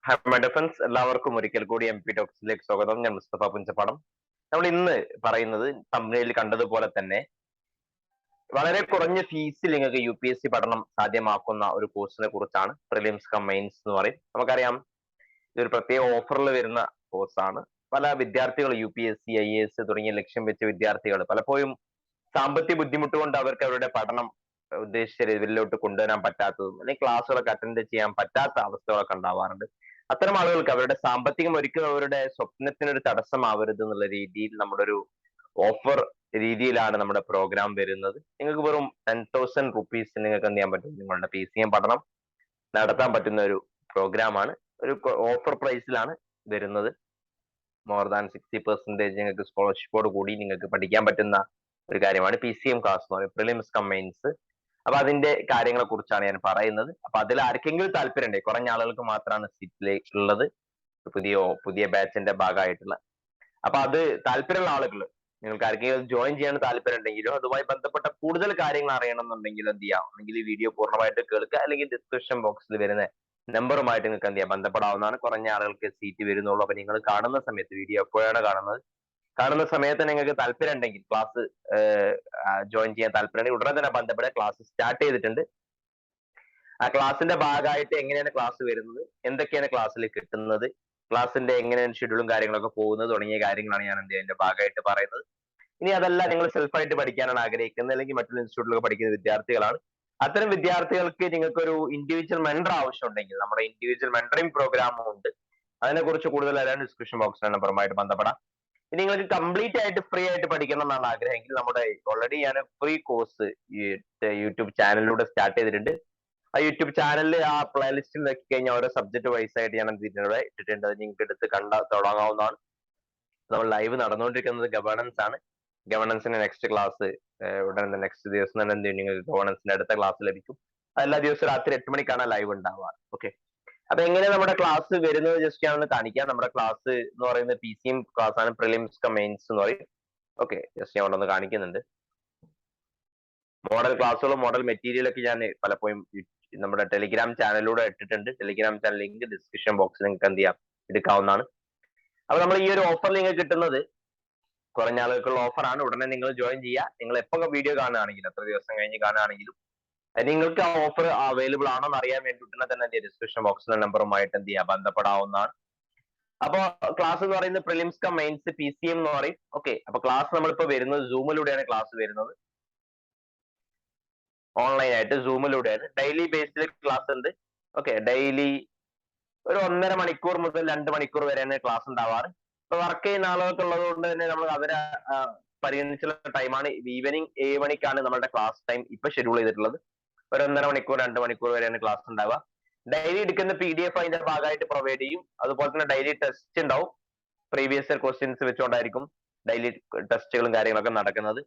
My defence എല്ലാവർക്കും ഒരിക്കൽ കൂടി MP ടോക്സിലേക്ക് സ്വാഗതം. ഞാൻ മുസ്തഫ പുഞ്ചപ്പാടം. നമ്മൾ ഇന്ന് പറയുന്നത് തമ്മിലിൽ കണ്ടതുപോലെ തന്നെ വളരെ കുറഞ്ഞ ഫീസിൽ നിങ്ങൾക്ക് UPSC പഠനം സാധ്യമാക്കുന്ന ഒരു കോഴ്സിനെ കുറിച്ചാണ്. പ്രിലിംസ് കം മെയിൻസ് എന്ന് പറയും. നമുക്കറിയാം ഇതൊരു പ്രത്യേക ഓഫറിൽ വരുന്ന കോഴ്സാണ്. പല വിദ്യാർത്ഥികൾ UPSC IAS തുടങ്ങിയ ലക്ഷ്യം വെച്ച വിദ്യാർത്ഥികൾ പലപ്പോഴും സാമ്പത്തിക ബുദ്ധിമുട്ട് കൊണ്ട് അവർക്ക് അവരുടെ പഠനം ഉദ്ദേശിച്ച ലെവലിലോട്ട് കൊണ്ടുവരാൻ പറ്റാത്തതും അല്ലെങ്കിൽ ക്ലാസ്സുകളൊക്കെ അറ്റൻഡ് ചെയ്യാൻ പറ്റാത്ത അവസ്ഥകളൊക്കെ ഉണ്ടാവാറുണ്ട്. അത്തരം ആളുകൾക്ക് അവരുടെ സാമ്പത്തികം ഒരിക്കലും അവരുടെ സ്വപ്നത്തിനൊരു തടസ്സമാവരുത് എന്നുള്ള രീതിയിൽ നമ്മുടെ ഒരു ഓഫർ രീതിയിലാണ് നമ്മുടെ പ്രോഗ്രാം വരുന്നത്. നിങ്ങൾക്ക് വെറും 10,000 rupees നിങ്ങൾക്ക് എന്ത് ചെയ്യാൻ പറ്റും, നിങ്ങളുടെ PCM പഠനം നടത്താൻ പറ്റുന്ന ഒരു പ്രോഗ്രാമാണ്. ഒരു ഓഫർ പ്രൈസിലാണ് വരുന്നത്. മോർ ദാൻ 60% നിങ്ങൾക്ക് സ്കോളർഷിപ്പോട് കൂടി നിങ്ങൾക്ക് പഠിക്കാൻ പറ്റുന്ന ഒരു കാര്യമാണ് PCM ക്ലാസ് എന്ന് പറയുന്നത്, പ്രിലിംസ് കം മെയിൻസ്. അപ്പൊ അതിന്റെ കാര്യങ്ങളെ കുറിച്ചാണ് ഞാൻ പറയുന്നത്. അപ്പൊ അതിൽ ആർക്കെങ്കിലും താല്പര്യം ഉണ്ട്, കുറഞ്ഞ ആളുകൾക്ക് മാത്രമാണ് സീറ്റിലേക്ക് ഉള്ളത്, പുതിയ ബാച്ചിന്റെ ഭാഗമായിട്ടുള്ള. അപ്പൊ അത് താല്പര്യമുള്ള ആളുകൾ, നിങ്ങൾക്ക് ആർക്കെങ്കിലും ജോയിൻ ചെയ്യാൻ താല്പര്യം ഉണ്ടെങ്കിലോ അതുമായി ബന്ധപ്പെട്ട കൂടുതൽ കാര്യങ്ങൾ അറിയണമെന്നുണ്ടെങ്കിലും എന്ത് ചെയ്യാം, ഒന്നെങ്കിൽ ഈ വീഡിയോ പൂർണ്ണമായിട്ട് കേൾക്കുക, അല്ലെങ്കിൽ ഡിസ്ക്രിപ്ഷൻ ബോക്സിൽ വരുന്ന നമ്പറുമായിട്ട് നിങ്ങൾക്ക് എന്ത് ചെയ്യാം, ബന്ധപ്പെടാവുന്നതാണ്. കുറഞ്ഞ ആളുകൾക്ക് സീറ്റ് വരുന്നുള്ളൂ. അപ്പൊ നിങ്ങൾ കാണുന്ന സമയത്ത്, വീഡിയോ എപ്പോഴാണ് കാണുന്ന സമയത്ത് നിങ്ങൾക്ക് താല്പര്യം ഉണ്ടെങ്കിൽ, ക്ലാസ് ജോയിൻ ചെയ്യാൻ താല്പര്യം ഉണ്ടെങ്കിൽ ഉടനെ തന്നെ ബന്ധപ്പെടുക. ക്ലാസ് സ്റ്റാർട്ട് ചെയ്തിട്ടുണ്ട്. ആ ക്ലാസ്സിന്റെ ഭാഗമായിട്ട് എങ്ങനെയാണ് ക്ലാസ് വരുന്നത്, എന്തൊക്കെയാണ് ക്ലാസ്സിൽ കിട്ടുന്നത്, ക്ലാസ്സിന്റെ എങ്ങനെയാണ് ഷെഡ്യൂളും കാര്യങ്ങളൊക്കെ പോകുന്നത് തുടങ്ങിയ കാര്യങ്ങളാണ് ഞാൻ അതിന്റെ ഭാഗമായിട്ട് പറയുന്നത്. ഇനി അതല്ല, നിങ്ങൾ സെൽഫായിട്ട് പഠിക്കാനാണ് ആഗ്രഹിക്കുന്നത്, അല്ലെങ്കിൽ മറ്റൊരു ഇൻസ്റ്റിറ്റ്യൂട്ടിലൊക്കെ പഠിക്കുന്ന വിദ്യാർത്ഥികളാണ്, അത്തരം വിദ്യാർത്ഥികൾക്ക് നിങ്ങൾക്കൊരു ഇൻഡിവിജ്വൽ മെന്റർ ആവശ്യമുണ്ടെങ്കിൽ നമ്മുടെ ഇൻഡിവിജ്വൽ മെന്ററിംഗ് പ്രോഗ്രാമും ഉണ്ട്. അതിനെക്കുറിച്ച് കൂടുതൽ അറിയാൻ ഡിസ്ക്രിപ്ഷൻ ബോക്സിലെ നമ്പറുമായിട്ട് ബന്ധപ്പെടാം. ഇനി നിങ്ങൾക്ക് കംപ്ലീറ്റ് ആയിട്ട് ഫ്രീ ആയിട്ട് പഠിക്കണം എന്നാണ് ആഗ്രഹമെങ്കിൽ നമ്മുടെ ഓൾറെഡി ഞാൻ ഫ്രീ കോഴ്സ് യൂട്യൂബ് ചാനലിലൂടെ സ്റ്റാർട്ട് ചെയ്തിട്ടുണ്ട്. ആ യൂട്യൂബ് ചാനലിൽ ആ പ്ലേലിസ്റ്റിൽ നോക്കി കഴിഞ്ഞാൽ ഓരോ സബ്ജക്ട് വൈസ് ആയിട്ട് ഞാൻ ഇവിടെ ഇട്ടിട്ടുണ്ട്. അത് നിങ്ങൾക്ക് എടുത്ത് തുടങ്ങാവുന്നതാണ്. നമ്മൾ ലൈവ് നടന്നുകൊണ്ടിരിക്കുന്നത് ഗവേണൻസ് ആണ്. ഗവേണൻസിന്റെ നെക്സ്റ്റ് ക്ലാസ് ഉടനെ നെക്സ്റ്റ് ദിവസം തന്നെ എന്ത് ചെയ്യും, നിങ്ങൾക്ക് ഗവേണൻസിന്റെ അടുത്ത ക്ലാസ് ലഭിക്കും. എല്ലാ ദിവസവും രാത്രി 8 മണിക്കാണ് ലൈവ് ഉണ്ടാവുക. ഓക്കെ, അപ്പൊ എങ്ങനെ നമ്മുടെ ക്ലാസ് വരുന്നത് ജസ്റ്റ് ഞാനൊന്ന് കാണിക്കാം. നമ്മുടെ ക്ലാസ് എന്ന് പറയുന്നത് PCM ക്ലാസ് ആണ്, പ്രിലിംസ് കം മെയിൻസ് എന്ന് പറയും. ഓക്കെ, ജസ്റ്റ് ഞാൻ അവിടെ ഒന്ന് കാണിക്കുന്നുണ്ട്. മോഡൽ ക്ലാസ്സുകളും മോഡൽ മെറ്റീരിയലൊക്കെ ഞാൻ പലപ്പോഴും നമ്മുടെ ടെലിഗ്രാം ചാനലിലൂടെ ഇട്ടിട്ടുണ്ട്. ടെലിഗ്രാം ചാനൽ ലിങ്ക് ഡിസ്ക്രിപ്ഷൻ ബോക്സിൽ നിങ്ങൾക്ക് എന്ത് ചെയ്യാം, എടുക്കാവുന്നതാണ്. അപ്പൊ നമ്മൾ ഈ ഒരു ഓഫർ നിങ്ങൾക്ക് കിട്ടുന്നത് കുറഞ്ഞ ആളുകൾക്കുള്ള ഓഫറാണ്. ഉടനെ നിങ്ങൾ ജോയിൻ ചെയ്യുക. നിങ്ങൾ എപ്പോൾ വീഡിയോ കാണുകയാണെങ്കിലും, എത്ര ദിവസം കഴിഞ്ഞ് കാണുകയാണെങ്കിലും, നിങ്ങൾക്ക് ആ ഓഫർ അവൈലബിൾ ആണോ എന്ന് അറിയാൻ വേണ്ടി ഉടനെ തന്നെ ഡിസ്ക്രിപ്ഷൻ ബോക്സിലെ നമ്പറുമായിട്ട് എന്ത് ചെയ്യാം, ബന്ധപ്പെടാവുന്നതാണ്. അപ്പൊ ക്ലാസ് എന്ന് പറയുന്നത് പ്രിലിംസ് കം മെയിൻസ് PCM എന്ന് പറയും. ഓക്കെ, അപ്പൊ ക്ലാസ് നമ്മളിപ്പോ വരുന്നത് സൂമിലൂടെയാണ് ക്ലാസ് വരുന്നത്, ഓൺലൈൻ ആയിട്ട് സൂമിലൂടെയാണ്. ഡെയിലി ബേസിൽ ക്ലാസ് ഉണ്ട്. ഓക്കെ, ഡെയിലി ഒരു 1.5 മണിക്കൂർ മുതൽ 2 മണിക്കൂർ വരെയാണ് ക്ലാസ് ഉണ്ടാവാറ്. ഇപ്പൊ വർക്ക് ചെയ്യുന്ന ആളുകൾക്ക് ഉള്ളത് കൊണ്ട് തന്നെ നമ്മൾ അവരെ പരിഗണിച്ചുള്ള ടൈമാണ്. ഈവനിങ് 7 മണിക്കാണ് നമ്മുടെ ക്ലാസ് ടൈം ഇപ്പൊ ഷെഡ്യൂൾ ചെയ്തിട്ടുള്ളത്. ഒരു 1.5 മണിക്കൂർ 2 മണിക്കൂർ വരെയാണ് ക്ലാസ് ഉണ്ടാവുക. ഡെയിലി എടുക്കുന്ന PDF അതിന്റെ ഭാഗമായിട്ട് പ്രൊവൈഡ് ചെയ്യും. അതുപോലെ തന്നെ ഡെയിലി ടെസ്റ്റ് ഉണ്ടാവും. പ്രീവിയസ് ഇയർ ക്വസ്റ്റ്യൻസ് വെച്ചുകൊണ്ടായിരിക്കും ഡെയിലി ടെസ്റ്റുകളും കാര്യങ്ങളൊക്കെ നടക്കുന്നത്.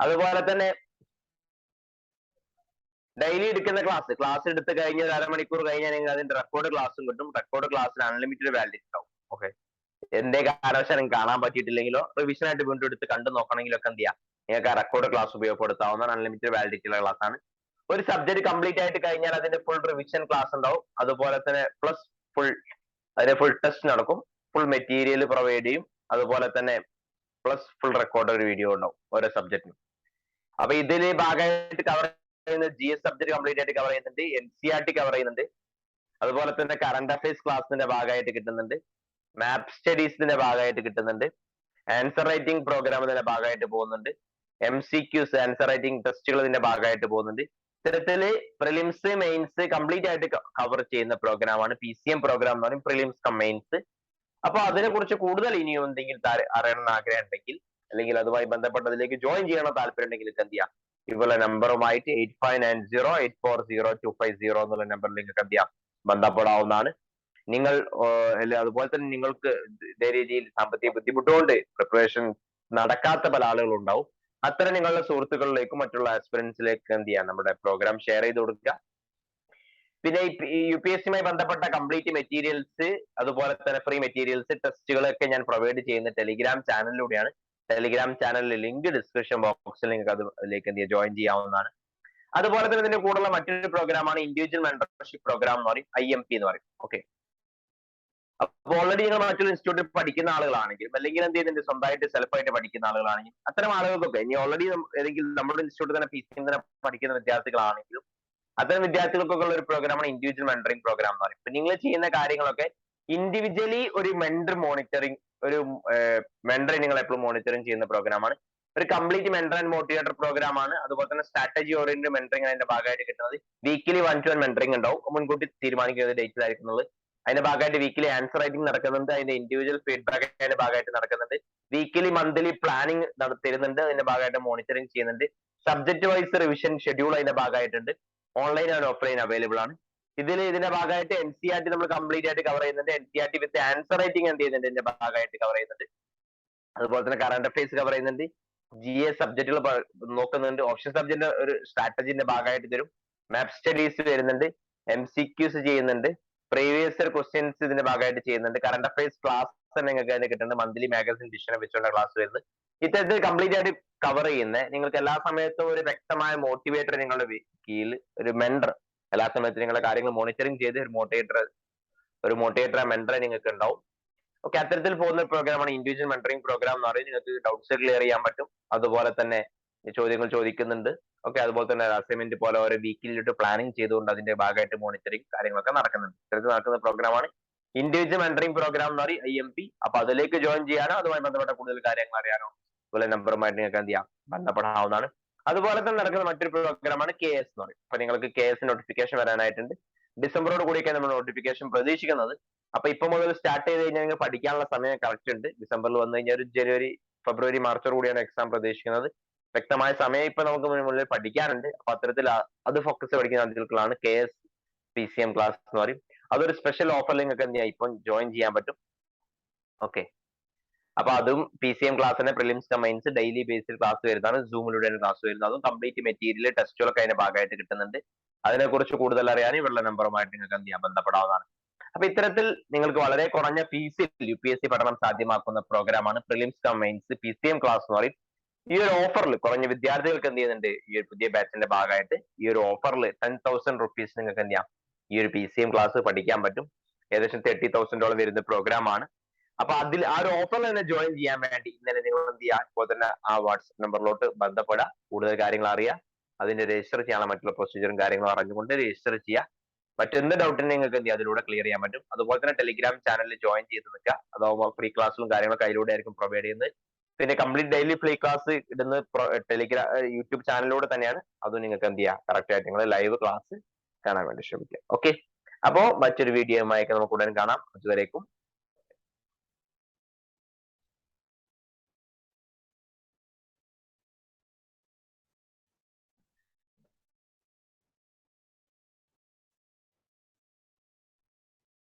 അതുപോലെ തന്നെ ഡെയിലി എടുക്കുന്ന ക്ലാസ് എടുത്ത് കഴിഞ്ഞ ഒരു 1/2 മണിക്കൂർ കഴിഞ്ഞാൽ നിങ്ങൾക്ക് അതിന്റെ റെക്കോർഡ് ക്ലാസ്സും കിട്ടും. റെക്കോർഡ് ക്ലാസ്സിന് അൺലിമിറ്റഡ് വാലിഡിറ്റി ഉണ്ടാവും. ഓക്കെ, എന്റെ കാരണവശാലും കാണാൻ പറ്റിയിട്ടില്ലെങ്കിലോ റിവിഷൻ ആയിട്ട് വീണ്ടും എടുത്ത് കണ്ടു നോക്കണമെങ്കിലോ ഒക്കെ എന്ത് ചെയ്യാം, നിങ്ങൾക്ക് ആ റെക്കോർഡ് ക്ലാസ് ഉപയോഗപ്പെടുത്താവുന്ന അൺലിമിറ്റഡ് വാലിഡിറ്റി ഉള്ള ക്ലാസ് ആണ്. ഒരു സബ്ജക്ട് കംപ്ലീറ്റ് ആയിട്ട് കഴിഞ്ഞാൽ അതിന്റെ ഫുൾ റിവിഷൻ ക്ലാസ് ഉണ്ടാവും. അതുപോലെ തന്നെ പ്ലസ് അതിന്റെ ഫുൾ ടെസ്റ്റ് നടക്കും. ഫുൾ മെറ്റീരിയൽ പ്രൊവൈഡ് ചെയ്യും. അതുപോലെ തന്നെ പ്ലസ് ഫുൾ റെക്കോർഡ് ഒരു വീഡിയോ ഉണ്ടാവും ഓരോ സബ്ജക്റ്റിനും. അപ്പൊ ഇതിൽ ഭാഗമായിട്ട് കവർ ചെയ്യുന്നത് GS സബ്ജക്ട് കംപ്ലീറ്റ് ആയിട്ട് കവർ ചെയ്യുന്നുണ്ട്, NCERT കവർ ചെയ്യുന്നുണ്ട്. അതുപോലെ തന്നെ കറന്റ് അഫയേഴ്സ് ക്ലാസിന്റെ ഭാഗമായിട്ട് കിട്ടുന്നുണ്ട്, മാപ്പ് സ്റ്റഡീസിന്റെ ഭാഗമായിട്ട് കിട്ടുന്നുണ്ട്, ആൻസർ റൈറ്റിംഗ് പ്രോഗ്രാം ഇതിന്റെ ഭാഗമായിട്ട് പോകുന്നുണ്ട്, MCQs ആൻസർ റൈറ്റിംഗ് ടെസ്റ്റുകൾ ഇതിന്റെ ഭാഗമായിട്ട് പോകുന്നുണ്ട്. ഇത്തരത്തില് പ്രിലിംസ് മെയിൻസ് കംപ്ലീറ്റ് ആയിട്ട് കവർ ചെയ്യുന്ന പ്രോഗ്രാമാണ് PCM പ്രോഗ്രാം എന്ന് പറയും, പ്രിലിംസ് കം മെയിൻസ്. അപ്പൊ അതിനെ കുറിച്ച് കൂടുതൽ ഇനിയും എന്തെങ്കിലും അറിയണം ആഗ്രഹം ഉണ്ടെങ്കിൽ, അല്ലെങ്കിൽ അതുമായി ബന്ധപ്പെട്ടതിലേക്ക് ജോയിൻ ചെയ്യണം താല്പര്യം ഉണ്ടെങ്കിൽ എന്ത് ചെയ്യാം, ഇതുപോലെ നമ്പറുമായിട്ട് 8590840250 എന്നുള്ള നമ്പറിൽ നിങ്ങൾക്ക് എന്ത് ചെയ്യാം, ബന്ധപ്പെടാവുന്നതാണ്. നിങ്ങൾ അതുപോലെ തന്നെ നിങ്ങൾക്ക് ഇതേ രീതിയിൽ സാമ്പത്തിക ബുദ്ധിമുട്ടുകൊണ്ട് പ്രിപ്പറേഷൻ നടക്കാത്ത പല ആളുകളും ഉണ്ടാവും. അത്തരം നിങ്ങളുടെ സുഹൃത്തുക്കളിലേക്കും മറ്റുള്ള ആസ്പിറൻസിലേക്ക് എന്ത് ചെയ്യാം, നമ്മുടെ പ്രോഗ്രാം ഷെയർ ചെയ്ത് കൊടുക്കുക. പിന്നെ ഈ UPSC-യുമായി ബന്ധപ്പെട്ട കംപ്ലീറ്റ് മെറ്റീരിയൽസ്, അതുപോലെ തന്നെ ഫ്രീ മെറ്റീരിയൽസ്, ടെസ്റ്റുകളൊക്കെ ഞാൻ പ്രൊവൈഡ് ചെയ്യുന്ന ടെലിഗ്രാം ചാനലിലൂടെയാണ്. ടെലിഗ്രാം ചാനലിലെ ലിങ്ക് ഡിസ്ക്രിപ്ഷൻ ബോക്സിൽ നിങ്ങൾക്ക് അതിലേക്ക് എന്ത് ചെയ്യാം, ജോയിൻ ചെയ്യാവുന്നതാണ്. അതുപോലെ തന്നെ ഇതിന്റെ കൂടെയുള്ള മറ്റൊരു പ്രോഗ്രാമാണ് ഇൻഡിവിജ്വൽ മെന്റർഷിപ്പ് പ്രോഗ്രാം എന്ന് പറയും, IMP എന്ന് പറയും. ഓക്കെ, അപ്പോൾ ഓൾറെഡി നിങ്ങൾ മറ്റൊരു ഇൻസ്റ്റിറ്റ്യൂട്ടിൽ പഠിക്കുന്ന ആളുകളാണെങ്കിലും അല്ലെങ്കിൽ എന്ത് ചെയ്യുന്നുണ്ട് സ്വന്തമായിട്ട് സെൽഫായിട്ട് പഠിക്കുന്ന ആളുകളാണെങ്കിൽ അത്തരം ആളുകൾക്കൊക്കെ ഇനി ഓൾറെഡി ഏതെങ്കിലും നമ്മുടെ ഇൻസ്റ്റിറ്റ്യൂട്ടിൽ തന്നെ PCM തന്നെ പഠിക്കുന്ന വിദ്യാർത്ഥികളാണെങ്കിലും അത്തരം വിദ്യാർത്ഥികൾക്കൊക്കെ ഉള്ള ഒരു പ്രോഗ്രാമാണ് ഇൻഡിവിജ്വൽ മെന്ററിംഗ് പ്രോഗ്രാം എന്ന് പറയും. ഇപ്പൊ നിങ്ങൾ ചെയ്യുന്ന കാര്യങ്ങളൊക്കെ ഇൻഡിവിജ്വലി ഒരു മെന്റർ മോണിറ്ററിംഗ് ഒരു മെന്ററെ നിങ്ങൾ എപ്പോഴും മോണിറ്ററിംഗ് ചെയ്യുന്ന പ്രോഗ്രാമാണ്. ഒരു complete mentor and motivator programme ആണ്. അതുപോലെ തന്നെ സ്ട്രാറ്റജി ഓറിയന്റഡ് മെന്ററിംഗ് അതിന്റെ ഭാഗമായിട്ട് കിട്ടുന്നത്. വീക്കിലി 1-to-1 മെന്ററിംഗ് ഉണ്ടാവും, മുൻകൂട്ടി തീരുമാനിക്കുന്ന ഡേറ്റിലായിരിക്കുന്നത്. അതിന്റെ ഭാഗമായിട്ട് വീക്കിലി ആൻസർ റൈറ്റിംഗ് നടക്കുന്നുണ്ട്, അതിന്റെ ഇൻഡിവിജ്വൽ ഫീഡ്ബാക്ക് അതിന്റെ ഭാഗമായിട്ട് നടക്കുന്നുണ്ട്, വീക്കിലി മന്ത്ലി പ്ലാനിങ് തരുന്നുണ്ട്, അതിന്റെ ഭാഗമായിട്ട് മോണിറ്ററിംഗ് ചെയ്യുന്നുണ്ട്, സബ്ജക്ട് വൈസ് റിവിഷൻ ഷെഡ്യൂൾ അതിന്റെ ഭാഗമായിട്ടുണ്ട്, ഓൺലൈൻ ആൻഡ് ഓഫ്ലൈൻ അവൈലബിൾ ആണ്. ഇതിന്റെ ഭാഗമായിട്ട് NCERT നമ്മൾ കംപ്ലീറ്റ് ആയിട്ട് കവർ ചെയ്യുന്നുണ്ട്. NCERT വിത്ത് ആൻസർ റൈറ്റിംഗ് എന്ത് ചെയ്യുന്നുണ്ട് ഇതിന്റെ ഭാഗമായിട്ട് കവർ ചെയ്യുന്നുണ്ട്. അതുപോലെ തന്നെ കറണ്ട് അഫയേഴ്സ് കവർ ചെയ്യുന്നുണ്ട്, GA സബ്ജക്റ്റുകൾ നോക്കുന്നുണ്ട്, ഓപ്ഷൻ സബ്ജക്റ്റിന്റെ ഒരു സ്ട്രാറ്റജിന്റെ ഭാഗമായിട്ട് തരും, മാപ്പ് സ്റ്റഡീസ് വരുന്നുണ്ട്, MCQs ചെയ്യുന്നുണ്ട്, പ്രീവിയസ് ഇയർ ക്വസ്റ്റ്യൻസ് ഇതിന്റെ ഭാഗമായിട്ട് ചെയ്യുന്നുണ്ട്, കറണ്ട് അഫയേഴ്സ് ക്ലാസ് നിങ്ങൾക്ക് അതിന് കിട്ടുന്നുണ്ട്, മന്ത്ലി മാഗസിൻ ഡിഷനെ വെച്ചുള്ള ക്ലാസ് വരുന്നത്. ഇത്തരത്തിൽ കംപ്ലീറ്റ് ആയിട്ട് കവർ ചെയ്യുന്ന നിങ്ങൾക്ക് എല്ലാ സമയത്തും ഒരു വ്യക്തമായ മോട്ടിവേറ്റർ നിങ്ങളുടെ കീഴിൽ ഒരു മെന്റർ എല്ലാ സമയത്തും നിങ്ങളുടെ കാര്യങ്ങൾ മോണിറ്ററിംഗ് ചെയ്ത് ഒരു മോട്ടിവേറ്റർ മെന്ററെ നിങ്ങൾക്ക് ഉണ്ടാവും. ഓക്കെ, അത്തരത്തിൽ പോകുന്ന പ്രോഗ്രാമാണ് ഇൻഡിവിജ്വൽ മെന്ററിംഗ് പ്രോഗ്രാം എന്ന് പറയുന്നത്. നിങ്ങൾക്ക് ഡൗട്ട്സ് ക്ലിയർ ചെയ്യാൻ പറ്റും, അതുപോലെ തന്നെ ചോദ്യങ്ങൾ ചോദിക്കുന്നുണ്ട്. ഓക്കെ, അതുപോലെ തന്നെ അസൈൻമെന്റ് പോലെ ഓരോ വീക്കിലിട്ട് പ്ലാനിങ് ചെയ്തുകൊണ്ട് അതിന്റെ ഭാഗമായിട്ട് മോണിറ്ററിംഗ് കാര്യങ്ങളൊക്കെ നടക്കുന്നുണ്ട്. ഇത്തരത്തിൽ നടക്കുന്ന പ്രോഗ്രാമാണ് ഇൻഡിവിജ്വൽ മെന്ററിംഗ് പ്രോഗ്രാം എന്ന് പറയും, IMP. അപ്പൊ അതിലേക്ക് ജോയിൻ ചെയ്യാനോ അതുമായി ബന്ധപ്പെട്ട കൂടുതൽ കാര്യങ്ങൾ അറിയാനോ അതുപോലെ നമ്പറുമായിട്ട് നിങ്ങൾക്ക് എന്ത് ചെയ്യാം, ബന്ധപ്പെടാവുന്നതാണ്. അതുപോലെ തന്നെ നടക്കുന്ന മറ്റൊരു പ്രോഗ്രാമാണ് KS എന്ന് പറയും. അപ്പൊ നിങ്ങൾക്ക് KS നോട്ടിഫിക്കേഷൻ വരാനായിട്ടുണ്ട്. ഡിസംബറോട് കൂടിയൊക്കെ നമ്മൾ നോട്ടിഫിക്കേഷൻ പ്രതീക്ഷിക്കുന്നത്. അപ്പൊ ഇപ്പൊ മുതൽ സ്റ്റാർട്ട് ചെയ്ത് കഴിഞ്ഞാൽ നിങ്ങൾക്ക് പഠിക്കാനുള്ള സമയം കറക്റ്റ് ഉണ്ട്. ഡിസംബറിൽ വന്നു കഴിഞ്ഞാൽ ഒരു ജനുവരി ഫെബ്രുവരി മാർച്ചോട് കൂടിയാണ് എക്സാം പ്രതീക്ഷിക്കുന്നത്. വ്യക്തമായ സമയം ഇപ്പൊ നമുക്ക് മുന്നിൽ പഠിക്കാനുണ്ട്. അപ്പൊ അത്തരത്തിൽ അത് ഫോക്കസ് പഠിക്കുന്ന ആളുകൾക്കാണ് KS PCM ക്ലാസ് എന്ന് പറയും. അതൊരു സ്പെഷ്യൽ ഓഫറിൽ നിങ്ങൾക്ക് എന്ത് ചെയ്യാം, ഇപ്പം ജോയിൻ ചെയ്യാൻ പറ്റും. ഓക്കെ, അപ്പൊ അതും PCM ക്ലാസ്സിന്റെ പ്രിലിംസ് കമൈൻസ് ഡെയിലി ബേസിൽ ക്ലാസ് വരുന്നതാണ്, സൂമിലൂടെയാണ് ക്ലാസ് വരുന്നത്. അതും കംപ്ലീറ്റ് മെറ്റീരിയൽ ടെസ്റ്റുകളൊക്കെ അതിന്റെ ഭാഗമായിട്ട് കിട്ടുന്നുണ്ട്. അതിനെക്കുറിച്ച് കൂടുതൽ അറിയാൻ ഇവരുടെ നമ്പറുമായിട്ട് നിങ്ങൾക്ക് എന്ത് ചെയ്യാം, ബന്ധപ്പെടാവുന്നതാണ്. അപ്പൊ ഇത്തരത്തിൽ നിങ്ങൾക്ക് വളരെ കുറഞ്ഞ ഫീസിൽ UPSC പഠനം സാധ്യമാക്കുന്ന പ്രോഗ്രാമാണ് പ്രിലിംസ് കമൈൻസ് PCM ക്ലാസ് എന്ന് പറയും. ഈ ഒരു ഓഫറിൽ കുറഞ്ഞ വിദ്യാർത്ഥികൾക്ക് എന്ത് ചെയ്യുന്നുണ്ട്, ഈ ഒരു പുതിയ ബാച്ചിന്റെ ഭാഗമായിട്ട് ഈ ഒരു ഓഫറിൽ 10,000 റുപ്പീസ് നിങ്ങൾക്ക് എന്ത് ചെയ്യാം, ഈ ഒരു PCM ക്ലാസ് പഠിക്കാൻ പറ്റും. ഏകദേശം 30,000 വരുന്ന പ്രോഗ്രാമാണ്. അപ്പൊ ആ ഒരു ഓഫറിൽ തന്നെ ജോയിൻ ചെയ്യാൻ വേണ്ടി ഇന്നലെ നിങ്ങൾ എന്ത് ചെയ്യുക, ഇപ്പോൾ തന്നെ ആ വാട്സ്ആപ്പ് നമ്പറിലോട്ട് ബന്ധപ്പെടുക, കൂടുതൽ കാര്യങ്ങൾ അറിയുക, അതിന്റെ രജിസ്റ്റർ ചെയ്യാനുള്ള മറ്റുള്ള പ്രൊസീജിയറും കാര്യങ്ങളും അറിഞ്ഞുകൊണ്ട് രജിസ്റ്റർ ചെയ്യുക. മറ്റെന്ത് ഡൗട്ടിനും നിങ്ങൾക്ക് എന്ത് ചെയ്യാം, അതിലൂടെ ക്ലിയർ ചെയ്യാൻ പറ്റും. അതുപോലെ തന്നെ ടെലിഗ്രാം ചാനലിൽ ജോയിൻ ചെയ്ത് നിൽക്കുക. അതാവുമ്പോൾ ഫ്രീ ക്ലാസ്സും കാര്യങ്ങളൊക്കെ അതിലൂടെ ആയിരിക്കും പ്രൊവൈഡ് ചെയ്യുന്നത്. പിന്നെ കംപ്ലീറ്റ് ഡെയിലി ഫ്രീ ക്ലാസ് ഇടുന്നത് യൂട്യൂബ് ചാനലിലൂടെ തന്നെയാണ്. അതും നിങ്ങൾക്ക് എന്ത് ചെയ്യുക, കറക്റ്റ് ആയിട്ട് നിങ്ങൾ ലൈവ് ക്ലാസ് കാണാൻ വേണ്ടി ശ്രമിക്കുക. ഓക്കെ, അപ്പോ മറ്റൊരു വീഡിയോയുമായൊക്കെ നമുക്ക് ഉടൻ കാണാം. അതുവരേക്കും